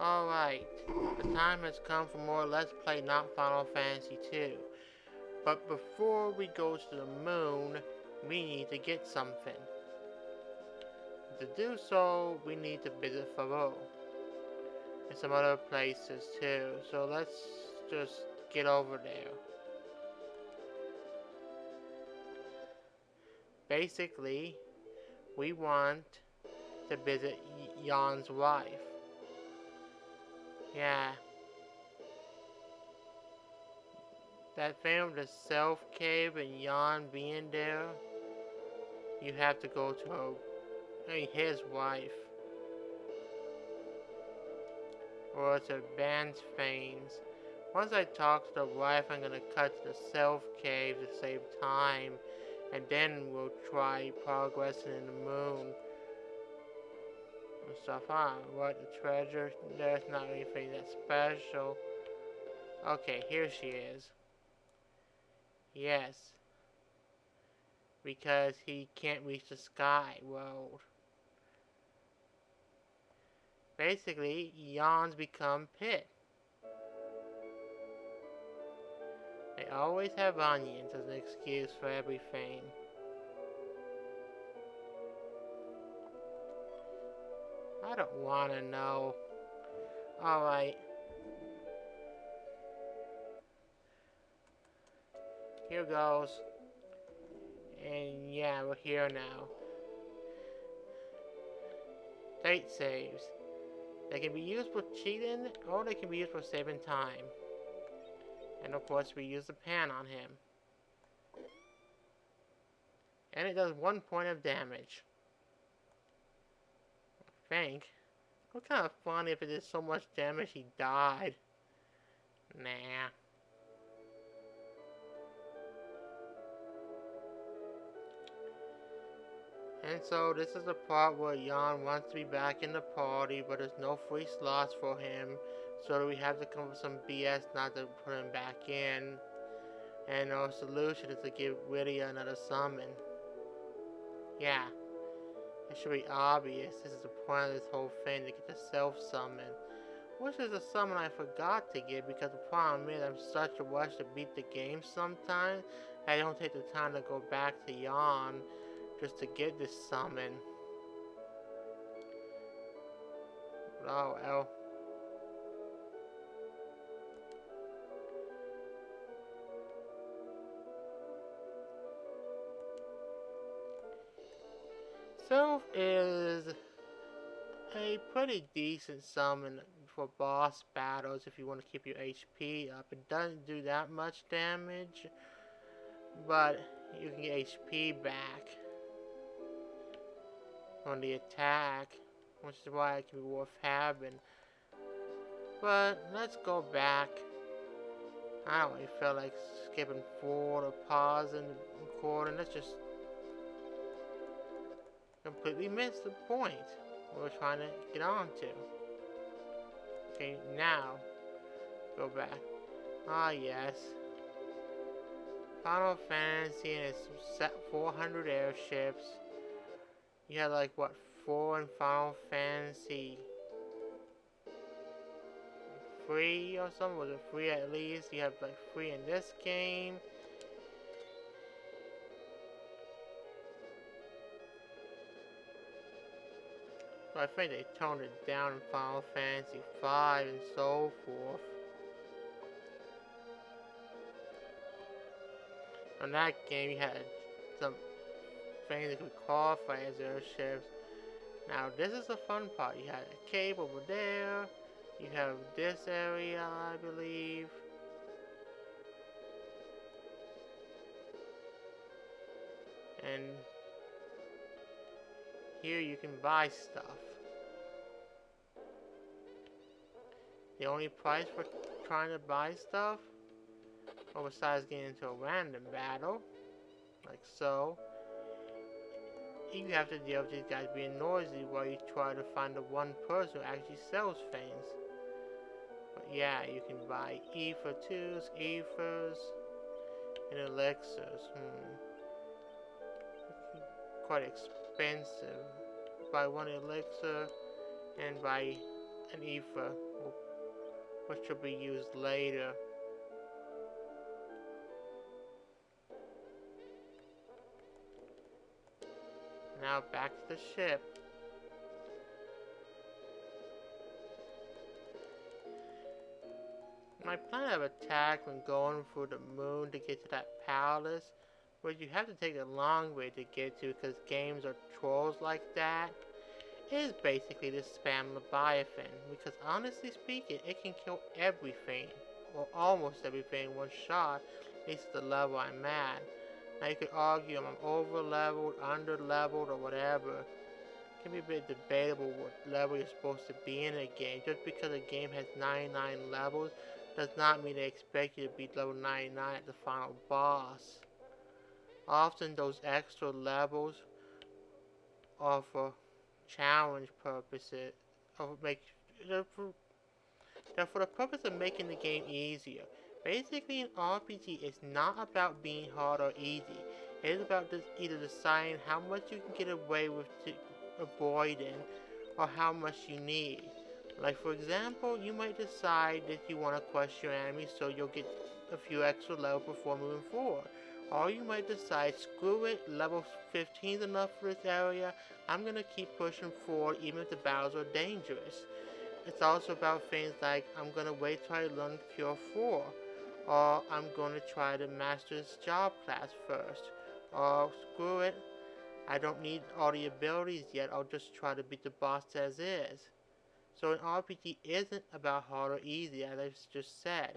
Alright, the time has come for more Let's Play Not Final Fantasy II. But before we go to the moon, we need to get something. To do so, we need to visit Faroe. And some other places too, so let's just get over there. Basically, we want to visit Jan's wife. Yeah. That thing with the self cave and Jan being there, you have to go to his wife. Or to Ban's Fanes. Once I talk to the wife, I'm gonna cut to the self cave to save time, and then we'll try progressing in the moon. And stuff, huh? What, the treasure? There's not anything that special. Okay, here she is. Yes. Because he can't reach the sky world. Basically, Jan's become Pit. They always have onions as an excuse for everything. I don't wanna know. Alright. Here goes. And yeah, we're here now. State saves. They can be used for cheating, or they can be used for saving time. And of course, we use the pan on him. And it does 1 point of damage. I think. What kind of funny if it did so much damage he died. Nah. And so this is the part where Jan wants to be back in the party, but there's no free slots for him. So we have to come up with some BS not to put him back in. And our solution is to give Rydia another summon. Yeah. It should be obvious. This is the point of this whole thing, to get the self-summon. Which is a summon I forgot to get, because the problem is I'm such a rush to beat the game sometimes. I don't take the time to go back to Jan just to get this summon. Oh well. Self is a pretty decent summon for boss battles if you want to keep your HP up. It doesn't do that much damage, but you can get HP back on the attack, which is why it can be worth having. But let's go back. I don't really feel like skipping forward or pausing the recording. Let's just completely miss the point we're trying to get on to. Okay, now go back. Ah, yes. Final Fantasy and its set 400 airships. You had like what, 4 in Final Fantasy 3 or something? Was it 3 at least? You have like 3 in this game. So I think they toned it down in Final Fantasy 5 and so forth. On that game, you had some things that could qualify as airships. Now, this is the fun part. You had a cave over there. You have this area, I believe. And here you can buy stuff. The only price for trying to buy stuff, or besides getting into a random battle, like so, you have to deal with these guys being noisy while you try to find the one person who actually sells things. But yeah, you can buy ether 2s, ethers, and elixirs. Quite expensive. Buy one elixir and buy an ether, which will be used later. Now back to the ship. My plan of attack when going through the moon to get to that palace, where you have to take a long way to get to because games are trolls like that, is basically to spam Leviathan, because honestly speaking, it can kill everything, or almost everything in one shot, at least at the level I'm at. Now you could argue I'm over leveled, under leveled, or whatever. It can be a bit debatable what level you're supposed to be in a game. Just because a game has 99 levels does not mean they expect you to be level 99 at the final boss. Often those extra levels are for challenge purposes, they're for the purpose of making the game easier. Basically, an RPG is not about being hard or easy. It is about either deciding how much you can get away with avoiding, or how much you need. Like for example, you might decide that you want to crush your enemies so you'll get a few extra levels before moving forward. Or you might decide, screw it, level 15 is enough for this area, I'm gonna keep pushing forward even if the battles are dangerous. It's also about things like, I'm gonna wait till I learn Cure 4, or I'm gonna try to master this job class first, or screw it, I don't need all the abilities yet, I'll just try to beat the boss as is. So an RPG isn't about hard or easy, as I just said.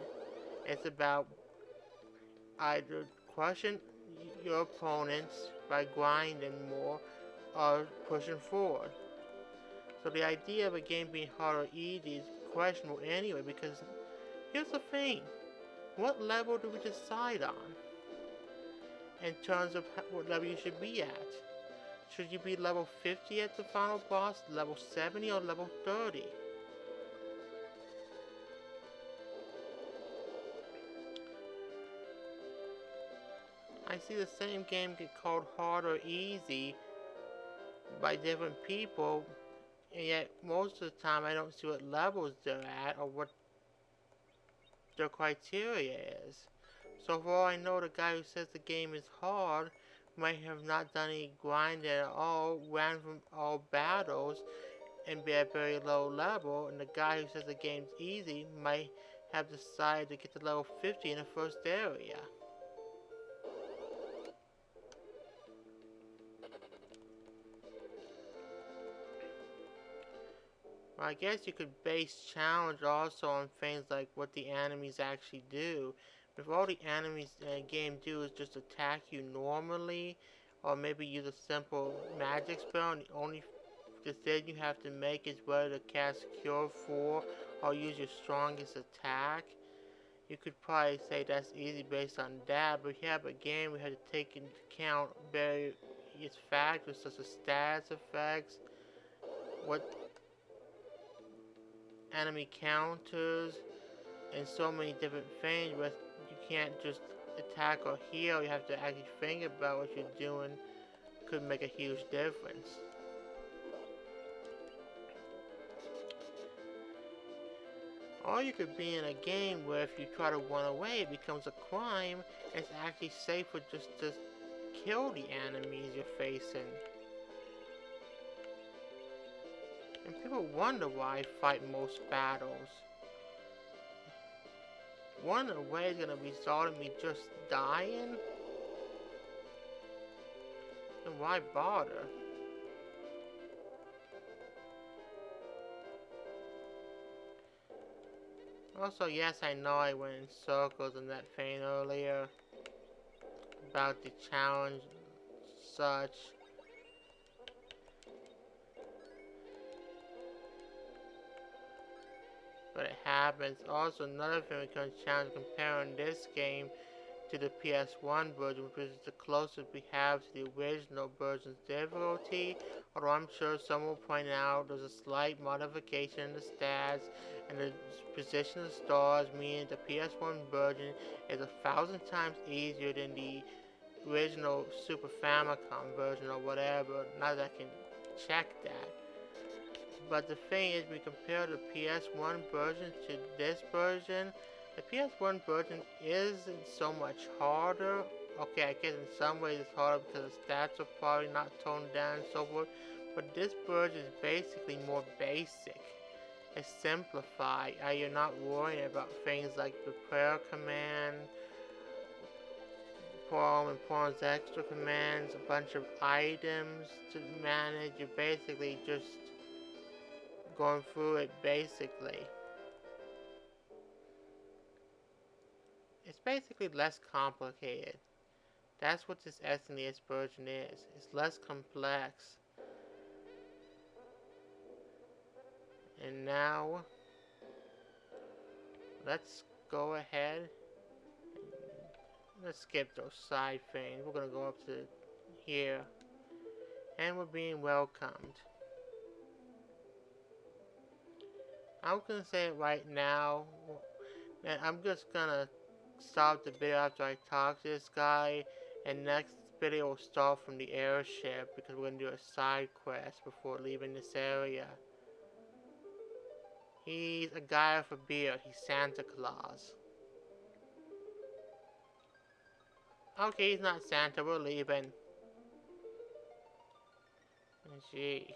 It's about either crushing your opponents by grinding more or pushing forward. So the idea of a game being hard or easy is questionable anyway, because here's the thing. What level do we decide on in terms of what level you should be at? Should you be level 50 at the final boss, level 70, or level 30? I see the same game get called hard or easy by different people, and yet most of the time I don't see what levels they're at or what their criteria is. So for all I know, the guy who says the game is hard might have not done any grinding at all, ran from all battles, and be at a very low level, and the guy who says the game's easy might have decided to get to level 50 in the first area. Well, I guess you could base challenge also on things like what the enemies actually do. If all the enemies in a game do is just attack you normally, or maybe use a simple magic spell, and the only decision you have to make is whether to cast Cure 4 or use your strongest attack, you could probably say that's easy based on that. But if you have a game, we have to take into account various factors such as stats effects, what enemy counters, and so many different things. But you can't just attack or heal. You have to actually think about what you're doing. Could make a huge difference. Or you could be in a game where if you try to run away, it becomes a crime, and it's actually safer just to kill the enemies you're facing. And people wonder why I fight most battles. Running away is gonna result in me just dying? And why bother? Also, yes, I know I went in circles in that thing earlier about the challenge such. But it happens. Also, another thing we can challenge comparing this game to the PS1 version, which is the closest we have to the original version's difficulty. Although I'm sure some will point out there's a slight modification in the stats and the position of the stars, meaning the PS1 version is 1,000 times easier than the original Super Famicom version or whatever. Not that I can check that. But the thing is, we compare the PS1 version to this version. The PS1 version isn't so much harder. Okay, I guess in some ways it's harder because the stats are probably not toned down and so forth. But this version is basically more basic. It's simplified. You're not worrying about things like the prayer command, Paul and Paul's extra commands, a bunch of items to manage. You're basically just going through it basically. It's basically less complicated. That's what this SNES version is. It's less complex. And now, let's go ahead. Let's skip those side things. We're gonna go up to here. And we're being welcomed. I'm gonna say it right now. And I'm just gonna stop the video after I talk to this guy. And next video will start from the airship because we're gonna do a side quest before leaving this area. He's a guy with a beard. He's Santa Claus. Okay, he's not Santa. We're leaving. Gee.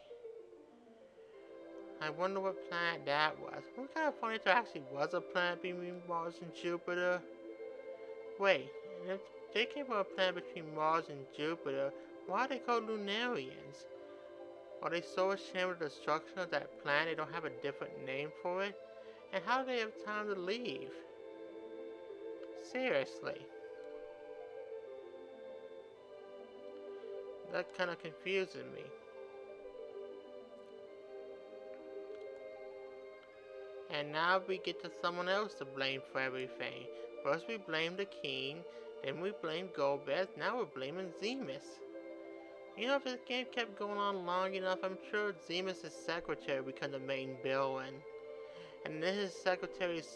I wonder what planet that was. It was kind of funny if there actually was a planet between Mars and Jupiter. Wait, if they came from a planet between Mars and Jupiter, why are they called Lunarians? Are they so ashamed of the destruction of that planet they don't have a different name for it? And how do they have time to leave? Seriously. That kind of confuses me. And now we get to someone else to blame for everything. First we blamed the king, then we blamed Golbez, now we're blaming Zemus. You know, if this game kept going on long enough, I'm sure Zemus' secretary would become the main villain. And then his secretary's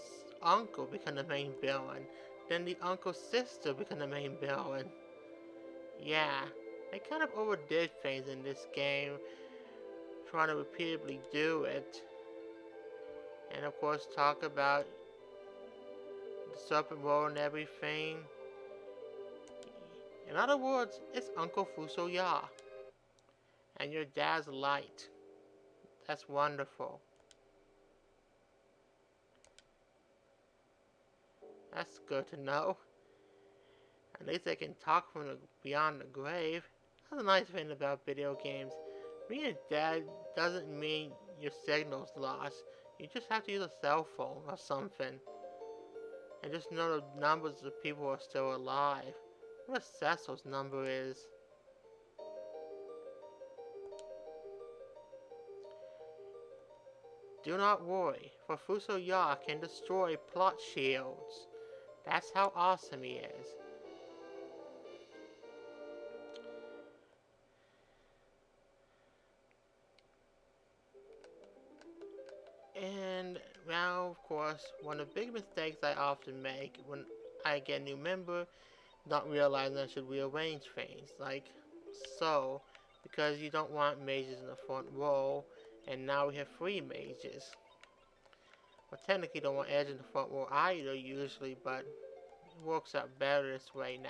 uncle become the main villain. Then the uncle's sister become the main villain. Yeah, they kind of overdid things in this game, trying to repeatedly do it. And of course talk about the serpent world and everything. In other words, it's Uncle Fusoya. And your dad's light. That's wonderful. That's good to know. At least I can talk from beyond the grave. That's a nice thing about video games. Being a dad doesn't mean your signal's lost. You just have to use a cell phone or something. And just know the numbers of people who are still alive. What Cecil's number is. Do not worry, for Fusoya can destroy plot shields. That's how awesome he is. And now, of course, one of the big mistakes I often make when I get a new member, not realizing I should rearrange things. Like so, because you don't want mages in the front row, and now we have 3 mages. Well, technically don't want Edge in the front row either usually, but it works out better this way now.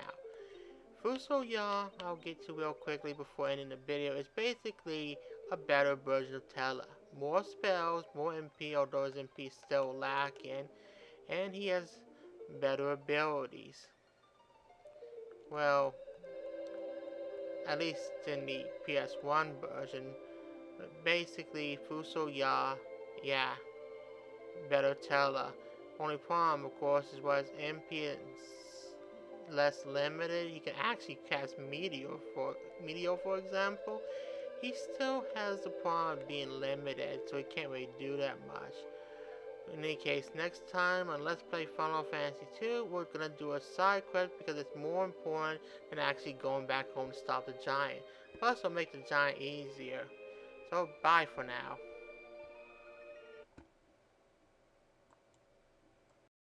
Fusoya, I'll get to real quickly before ending the video, is basically a better version of Tellah. More spells, more MP, although his MP is still lacking, and he has better abilities. Well, at least in the PS1 version, but basically Fusoya, yeah, better Tellah. Only problem, of course, is why his MP is less limited. He can actually cast Meteor, for example. He still has the problem of being limited, so he can't really do that much. In any case, next time on Let's Play Final Fantasy II, we're gonna do a side quest because it's more important than actually going back home to stop the giant. Plus, it'll make the giant easier. So, bye for now.